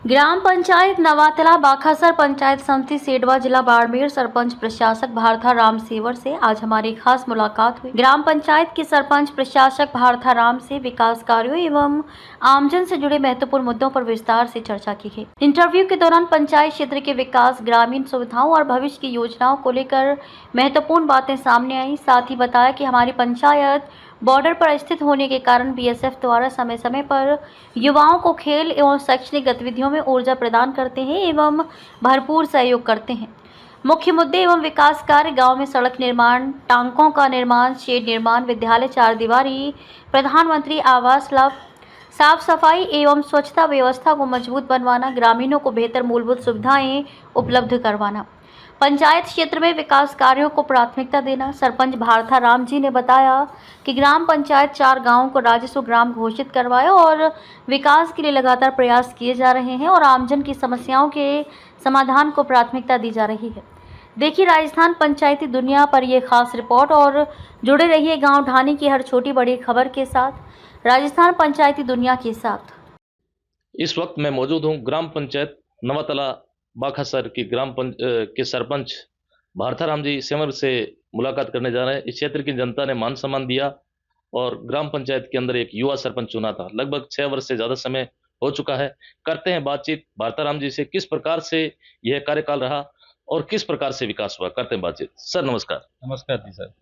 ग्राम पंचायत नवातला बाखासर पंचायत समिति सेडवा जिला बाड़मेर सरपंच प्रशासक भारथा राम सेवर से आज हमारी खास मुलाकात हुई। ग्राम पंचायत के सरपंच प्रशासक भारथा राम से विकास कार्यों एवं आमजन से जुड़े महत्वपूर्ण मुद्दों पर विस्तार से चर्चा की गई। इंटरव्यू के दौरान पंचायत क्षेत्र के विकास, ग्रामीण सुविधाओं और भविष्य की योजनाओं को लेकर महत्वपूर्ण बातें सामने आई। साथ ही बताया कि हमारी पंचायत बॉर्डर पर स्थित होने के कारण बीएसएफ द्वारा समय समय पर युवाओं को खेल एवं शैक्षणिक गतिविधियों में ऊर्जा प्रदान करते हैं एवं भरपूर सहयोग करते हैं। मुख्य मुद्दे एवं विकास कार्य गांव में सड़क निर्माण, टांकों का निर्माण, शेड निर्माण, विद्यालय, चार दीवारी, प्रधानमंत्री आवास लाभ, साफ सफाई एवं स्वच्छता व्यवस्था को मजबूत बनवाना, ग्रामीणों को बेहतर मूलभूत सुविधाएं उपलब्ध करवाना, पंचायत क्षेत्र में विकास कार्यों को प्राथमिकता देना। सरपंच भारथा राम जी ने बताया कि ग्राम पंचायत 4 गांवों को राजस्व ग्राम घोषित करवाया और विकास के लिए लगातार प्रयास किए जा रहे हैं और आमजन की समस्याओं के समाधान को प्राथमिकता दी जा रही है। देखिए राजस्थान पंचायती दुनिया पर यह खास रिपोर्ट और जुड़े रहिए गाँव ढाणी की हर छोटी बड़ी खबर के साथ, राजस्थान पंचायती दुनिया के साथ। इस वक्त मैं मौजूद हूं ग्राम पंचायत नवातला बाखासर की के सरपंच भारथा राम जी सेवर से मुलाकात करने जा रहे हैं। इस क्षेत्र की जनता ने मान सम्मान दिया और ग्राम पंचायत के अंदर एक युवा सरपंच चुना था। लगभग 6 वर्ष से ज़्यादा समय हो चुका है। करते हैं बातचीत भारथा राम जी से, किस प्रकार से यह कार्यकाल रहा और किस प्रकार से विकास हुआ। करते हैं बातचीत। सर नमस्कार। नमस्कार जी सर।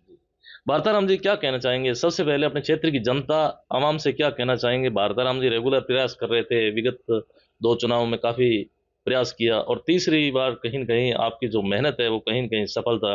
भारथा राम जी क्या कहना चाहेंगे? सबसे पहले अपने क्षेत्र की जनता आवाम से क्या कहना चाहेंगे? भारथा राम जी रेगुलर प्रयास कर रहे थे, विगत 2 चुनाव में काफ़ी प्रयास किया और तीसरी बार कहीं न कहीं आपकी जो मेहनत है वो कहीं न कहीं सफलता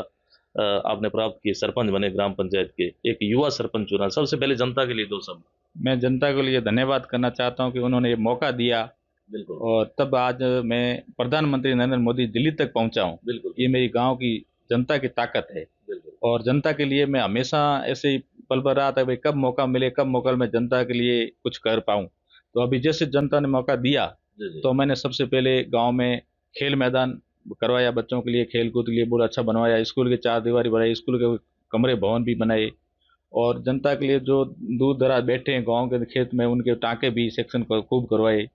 आपने प्राप्त की, सरपंच बने ग्राम पंचायत के, एक युवा सरपंच चुना। सबसे पहले जनता के लिए 2 शब्द। मैं जनता के लिए धन्यवाद करना चाहता हूं कि उन्होंने ये मौका दिया। बिल्कुल। और तब आज मैं प्रधानमंत्री नरेंद्र मोदी दिल्ली तक पहुंचा हूं। बिल्कुल। ये मेरी गांव की जनता की ताकत है। बिल्कुल। और जनता के लिए मैं हमेशा ऐसे ही पल भर रहा था, भाई कब मौका मिले, कब मौका मैं जनता के लिए कुछ कर पाऊँ। तो अभी जैसे जनता ने मौका दिया तो मैंने सबसे पहले गाँव में खेल मैदान करवाया, बच्चों के लिए खेल कूद के लिए बहुत अच्छा बनवाया, स्कूल के 4 दीवारी बनाई, स्कूल के कमरे भवन भी बनाए और जनता के लिए जो दूर दराज बैठे हैं गांव के खेत में उनके टाँके भी सेक्शन को खूब करवाए।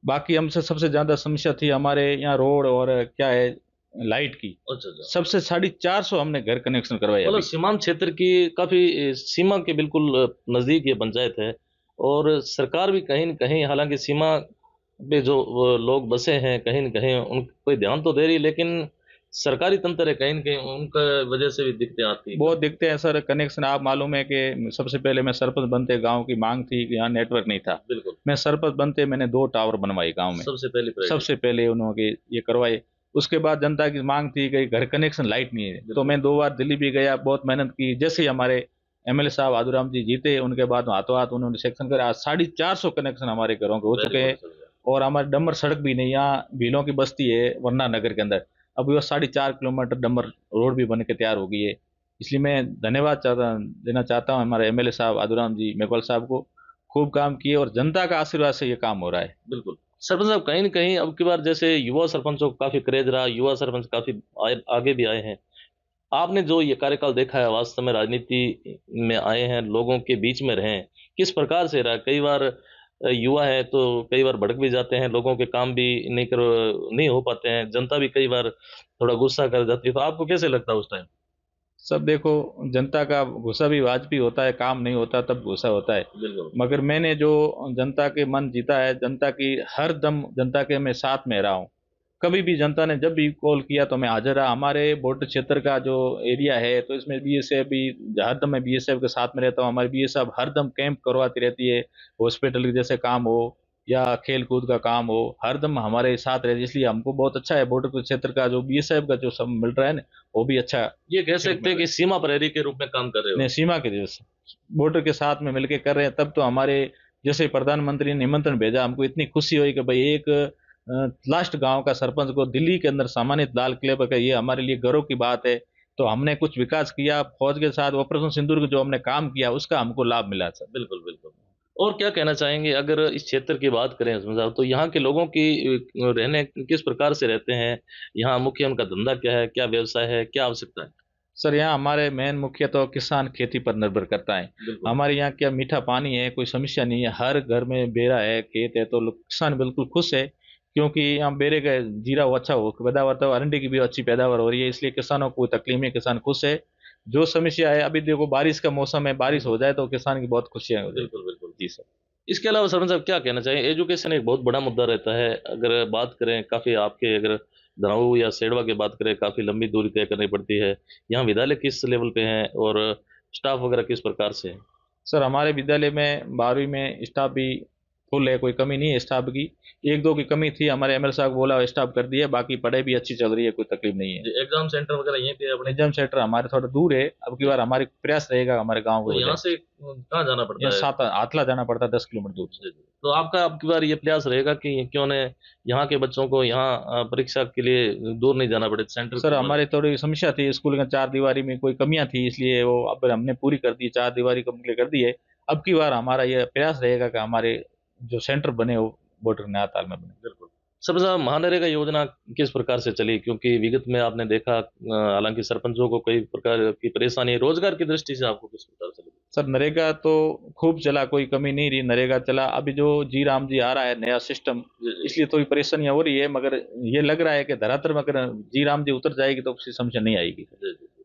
बाकी हमसे सबसे ज़्यादा समस्या थी हमारे यहाँ रोड और क्या है लाइट की। अच्छा। सबसे 450 हमने घर कनेक्शन करवाए। मतलब सीमांत क्षेत्र की काफ़ी सीमा के बिल्कुल नज़दीक ये पंचायत है और सरकार भी कहीं न कहीं, हालांकि सीमा पे जो लोग बसे हैं कहीं न कहीं उन कोई ध्यान तो दे रही, लेकिन सरकारी तंत्र है कहीं न कहीं उनका वजह से भी दिक्कतें आती हैं। बहुत दिखते हैं सर कनेक्शन। आप मालूम है कि सबसे पहले मैं सरपंच बनते गांव की मांग थी कि यहाँ नेटवर्क नहीं था। बिल्कुल। मैं सरपंच बनते मैंने 2 टावर बनवाए गांव में। सबसे पहले उन्होंने ये करवाए। उसके बाद जनता की मांग थी कि घर कनेक्शन लाइट नहीं है, तो मैं 2 बार दिल्ली भी गया, बहुत मेहनत की। जैसे ही हमारे एमएलए साहब आदुराम जी जीते उनके बाद हाथों हाथ उन्होंने सेक्शन करे। आज 450 कनेक्शन हमारे घरों के हो चुके हैं और हमारे डम्बर सड़क भी नहीं, यहाँ भीलों की बस्ती है वरना नगर के अंदर, अभी वो 4.5 किलोमीटर डम्बर रोड भी बन के तैयार हो गई है। इसलिए मैं धन्यवाद देना चाहता हूँ हमारे एमएलए साहब आदुराम जी मेघवाल साहब को। खूब काम किए और जनता का आशीर्वाद से ये काम हो रहा है। बिल्कुल। सरपंच साहब कहीं न कहीं अब की बार जैसे युवा सरपंचों को काफ़ी क्रेज रहा, युवा सरपंच काफ़ी आगे भी आए हैं। आपने जो ये कार्यकाल देखा है, वास्तव में राजनीति में आए हैं, लोगों के बीच में रहे हैं, किस प्रकार से रहा? कई बार युवा है तो कई बार भड़क भी जाते हैं, लोगों के काम भी नहीं हो पाते हैं, जनता भी कई बार थोड़ा गुस्सा कर जाती है, तो आपको कैसे लगता है उस टाइम? सब देखो, जनता का गुस्सा भी वाजबी होता है, काम नहीं होता तब गुस्सा होता है। बिल्कुल। मगर मैंने जो जनता के मन जीता है, जनता की हर दम जनता के मैं साथ में रहा हूँ। कभी भी जनता ने जब भी कॉल किया तो मैं हाजिर रहा। हमारे बॉर्डर क्षेत्र का जो एरिया है तो इसमें बीएसएफ भी हरदम, मैं बीएसएफ के साथ में रहता हूँ। हमारी बीएसएफ हरदम कैंप करवाती रहती है, हॉस्पिटल के जैसे काम हो या खेल कूद का काम हो, हरदम हमारे साथ रहती है। इसलिए हमको बहुत अच्छा है बॉर्डर के क्षेत्र का जो बीएसएफ का जो सब मिल रहा है ना, वो भी अच्छा। ये कह सकते हैं कि सीमा प्रहरी के रूप में काम कर रहे हो? नहीं, सीमा के जैसे बॉर्डर के साथ में मिलके कर रहे हैं। तब तो हमारे जैसे प्रधानमंत्री ने निमंत्रण भेजा, हमको इतनी खुशी हुई कि भाई एक लास्ट गांव का सरपंच को दिल्ली के अंदर सम्मानित लाल किले पर, ये हमारे लिए गर्व की बात है। तो हमने कुछ विकास किया, फौज के साथ ऑपरेशन सिंदूर जो हमने काम किया उसका हमको लाभ मिला सर। बिल्कुल बिल्कुल। और क्या कहना चाहेंगे अगर इस क्षेत्र की बात करें साहब, तो यहाँ के लोगों की रहने किस प्रकार से रहते हैं? यहाँ मुख्य उनका धंधा क्या है, क्या व्यवसाय है, क्या आवश्यकता है? सर यहाँ हमारे मेन मुख्य तो किसान खेती पर निर्भर करता है। हमारे यहाँ क्या मीठा पानी है, कोई समस्या नहीं है, हर घर में बेरा है, खेत है, तो किसान बिल्कुल खुश है क्योंकि यहाँ बेरे का जीरा वो अच्छा हो पैदावार, तो अरंडी की भी अच्छी पैदावार हो रही है, इसलिए किसानों को कोई तकलीफ नहीं, किसान खुश है। जो समस्या है अभी देखो, बारिश का मौसम है, बारिश हो जाए तो किसान की बहुत खुशियां हो जाए। बिल्कुल बिल्कुल। जी सर। इसके अलावा सरपंच साहब क्या कहना चाहिए? एजुकेशन एक बहुत बड़ा मुद्दा रहता है। अगर बात करें काफ़ी आपके, अगर धराऊ या सेडवा की बात करें, काफ़ी लंबी दूरी तय करनी पड़ती है। यहाँ विद्यालय किस लेवल पे हैं और स्टाफ वगैरह किस प्रकार से है? सर हमारे विद्यालय में 12वीं में स्टाफ भी फुल है, कोई कमी नहीं है स्टाफ की। एक दो की कमी थी, हमारे एमएल साहब को बोला स्टाफ कर दिया, बाकी पढ़ाई भी अच्छी चल रही है, कोई तकलीफ नहीं है। एग्जाम सेंटर वगैरह यहीं पे अपने? एग्जाम सेंटर हमारे थोड़ा दूर है, अब की बार हमारे प्रयास रहेगा हमारे गाँव तो को। यहाँ से कहाँ जाना पड़ता यहाँ है? सात आतला जाना पड़ता है, 10 किलोमीटर दूर से। तो आपका अब की बार ये प्रयास रहेगा कि क्यों न यहाँ के बच्चों को यहाँ परीक्षा के लिए दूर नहीं जाना पड़े सेंटर? सर हमारे थोड़ी समस्या थी, स्कूल के 4 दीवारी में कोई कमियां थी, इसलिए वो अब हमने पूरी कर दी, 4 दीवारी कंप्लीट कर दी है। अब की बार हमारा यह प्रयास रहेगा कि हमारे जो सेंटर बने वो बॉर्डर नैनीताल में बने। बिल्कुल। सबसे ज्यादा महानरेगा योजना किस प्रकार से चली? क्योंकि विगत में आपने देखा, हालांकि सरपंचों को कई प्रकार की परेशानी है, रोजगार की दृष्टि से आपको किस प्रकार से लगी? सर नरेगा तो खूब चला, कोई कमी नहीं रही, नरेगा चला। अभी जो जी राम जी आ रहा है नया सिस्टम, इसलिए थोड़ी परेशानियां हो रही है, मगर ये लग रहा है कि धरातल में अगर जी राम जी उतर जाएगी तो किसी समस्या नहीं आएगी।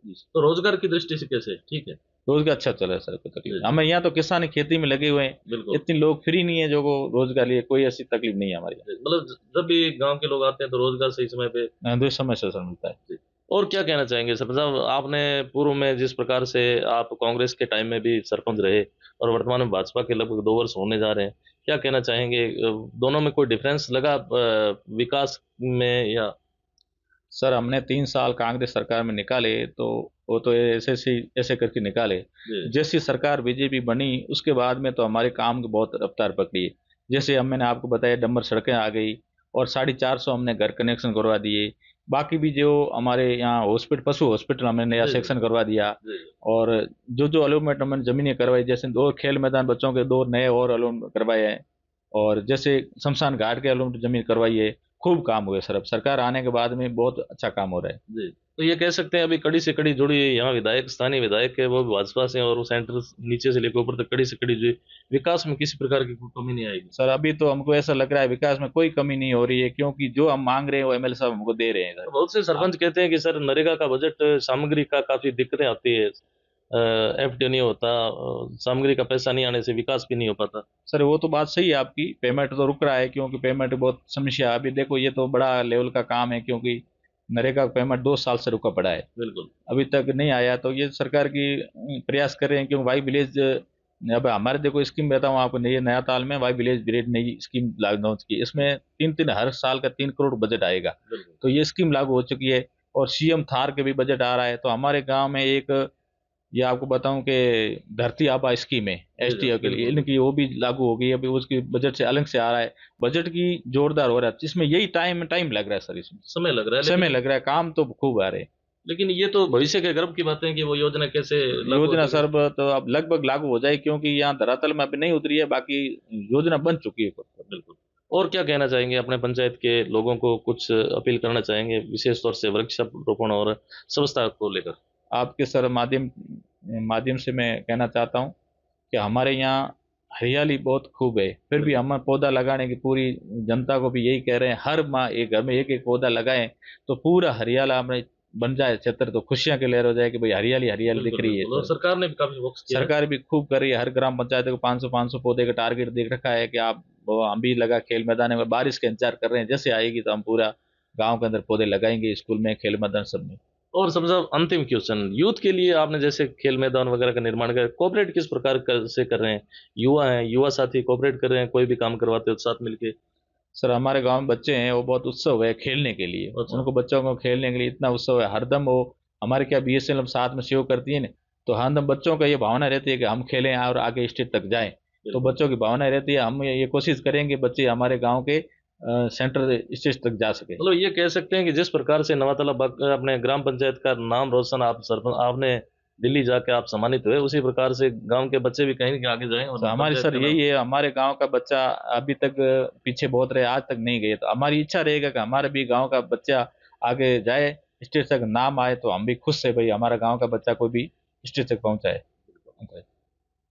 तो रोजगार की दृष्टि से कैसे? ठीक है, रोजगार अच्छा चल रहा है सर, कोई तकलीफ। हमें यहाँ तो किसान खेती में लगे हुए हैं, बिल्कुल। इतने लोग फ्री नहीं है जो को रोजगार लिए, कोई ऐसी तकलीफ नहीं है हमारी। मतलब जब भी गांव के लोग आते हैं तो रोजगार सही समय पे? दो समय से सर मिलता है। और क्या कहना चाहेंगे सरपंच साहब? आपने पूर्व में जिस प्रकार से आप कांग्रेस के टाइम में भी सरपंच रहे और वर्तमान में भाजपा के लगभग 2 वर्ष होने जा रहे हैं, क्या कहना चाहेंगे? दोनों में कोई डिफरेंस लगा विकास में या? सर हमने 3 साल कांग्रेस सरकार में निकाले, तो वो तो ऐसे करके निकाले। जैसी सरकार बीजेपी बनी उसके बाद में तो हमारे काम की बहुत रफ्तार पकड़ी है। जैसे हम मैंने आपको बताया, डंबर सड़कें आ गई और 450 हमने घर कनेक्शन करवा दिए। बाकी भी जो हमारे यहाँ हॉस्पिटल, पशु हॉस्पिटल हमने नया सेक्शन करवा दिया। और जो अलॉटमेंट हमने जमीनें करवाई, जैसे 2 खेल मैदान बच्चों के 2 नए और अलॉटमेंट करवाए हैं, और जैसे शमशान घाट के अलॉटमेंट जमीन करवाई है। खूब काम हुए सर, अब सरकार आने के बाद में बहुत अच्छा काम हो रहा है। जी, तो ये कह सकते हैं अभी कड़ी से कड़ी जुड़ी है यहाँ विधायक, स्थानीय विधायक है वो भी भाजपा से, और वो सेंटर नीचे से लेकर ऊपर तक कड़ी से कड़ी जुड़ी। विकास में किसी प्रकार की कोई कमी नहीं आएगी? सर अभी तो हमको ऐसा लग रहा है विकास में कोई कमी नहीं हो रही है, क्योंकि जो हम मांग रहे हैं वो एमएलए साहब हमको दे रहे हैं सर। बहुत से सरपंच कहते हैं कि सर नरेगा का बजट सामग्री का काफी दिक्कतें आती है, एफडी नहीं होता, सामग्री का पैसा नहीं आने से विकास भी नहीं हो पाता। सर वो तो बात सही है आपकी, पेमेंट तो रुक रहा है, क्योंकि पेमेंट बहुत समस्या है। अभी देखो ये तो बड़ा लेवल का काम है, क्योंकि नरेगा का पेमेंट 2 साल से रुका पड़ा है, बिल्कुल अभी तक नहीं आया। तो ये सरकार की प्रयास कर रहे हैं, क्योंकि वाई विलेज, अब हमारे देखो स्कीम बताऊँ आपको, नई नयाताल में वाई विलेज ग्रेड नई स्कीम लागू की, इसमें 3 हर साल का 3 करोड़ बजट आएगा। तो ये स्कीम लागू हो चुकी है, और सीएम थार के भी बजट आ रहा है। तो हमारे गांव में एक, ये आपको बताऊं कि धरती आबा स्कीम है एसटीओ के लिए, इनकी वो भी लागू हो गई, अभी उसकी बजट से अलग से आ रहा है। बजट की जोरदार हो रहा है, इसमें यही टाइम लग रहा है सर, इसमें समय लग रहा है, समय लग रहा है, काम तो खूब आ रहे हैं। लेकिन ये तो भविष्य के गर्व की बात है कि वो योजना कैसे योजना सर तो अब लगभग लागू हो जाए, क्योंकि यहाँ धरातल में अभी नहीं उतरी है, बाकी योजना बन चुकी है। बिल्कुल। और क्या कहना चाहेंगे अपने पंचायत के लोगों को? कुछ अपील करना चाहेंगे विशेष तौर से वृक्षारोपण और स्वच्छता को लेकर? आपके सर माध्यम से मैं कहना चाहता हूँ कि हमारे यहाँ हरियाली बहुत खूब है, फिर भी हम पौधा लगाने की पूरी जनता को भी यही कह रहे हैं, हर माह एक घर में एक पौधा लगाएं तो पूरा हरियाला हमें बन जाए क्षेत्र, तो खुशियां की लहर हो जाए कि भाई हरियाली हरियाली दिख रही है। और सरकार ने भी काफी फोकस किया, सरकार भी खूब कर रही है, हर ग्राम पंचायत को 500 पौधे का टारगेट देख रखा है कि आप, हम भी लगा खेल मैदान में, बारिश का इंतजार कर रहे हैं, जैसे आएगी तो हम पूरा गाँव के अंदर पौधे लगाएंगे, स्कूल में, खेल मैदान सब में। और सबसे अंतिम क्वेश्चन, यूथ के लिए आपने जैसे खेल मैदान वगैरह का निर्माण कर, कोऑपरेट किस प्रकार से कर रहे हैं? युवा हैं, युवा साथी कोऑपरेट कर रहे हैं, कोई भी काम करवाते हो साथ मिलके? सर हमारे गांव में बच्चे हैं, वो बहुत उत्सव है खेलने के लिए। अच्छा। उनको बच्चों को खेलने के लिए इतना उत्सव है, हरदम वो हमारे क्या बीएसएल साथ में सेव करती है ना, तो हरदम बच्चों का ये भावना रहती है कि हम खेलें और आगे स्टेज तक जाएं। तो बच्चों की भावना रहती है, हम ये कोशिश करेंगे बच्चे हमारे गाँव के सेंटर स्टेज तक जा सके। मतलब ये कह सकते हैं कि जिस प्रकार से नवातला अपने ग्राम पंचायत का नाम रोशन आप सरपंच आपने दिल्ली जाके आप सम्मानित हुए, उसी प्रकार से गांव के बच्चे भी कहीं आगे जाएं। और तो हमारी सर यही है, हमारे गांव का बच्चा अभी तक पीछे बहुत रहे, आज तक नहीं गए, तो हमारी इच्छा रहेगा कि हमारे भी गांव का बच्चा आगे जाए, स्टेज तक नाम आए, तो हम भी खुश है भाई हमारा गांव का बच्चा कोई भी स्टेज तक पहुंचाए।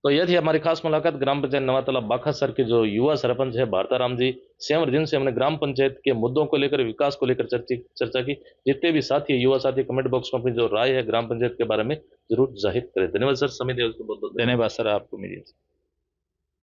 तो यह थी हमारी खास मुलाकात ग्राम पंचायत नवातला बाखासर के जो युवा सरपंच है भारताराम जी सेंवर, जिनसे हमने ग्राम पंचायत के मुद्दों को लेकर, विकास को लेकर चर्चा की। जितने भी साथी युवा साथी कमेंट बॉक्स में अपनी जो राय है ग्राम पंचायत के बारे में जरूर जाहिर करें। धन्यवाद सर, समय दिया उसको बहुत बहुत धन्यवाद सर आपको मेरी।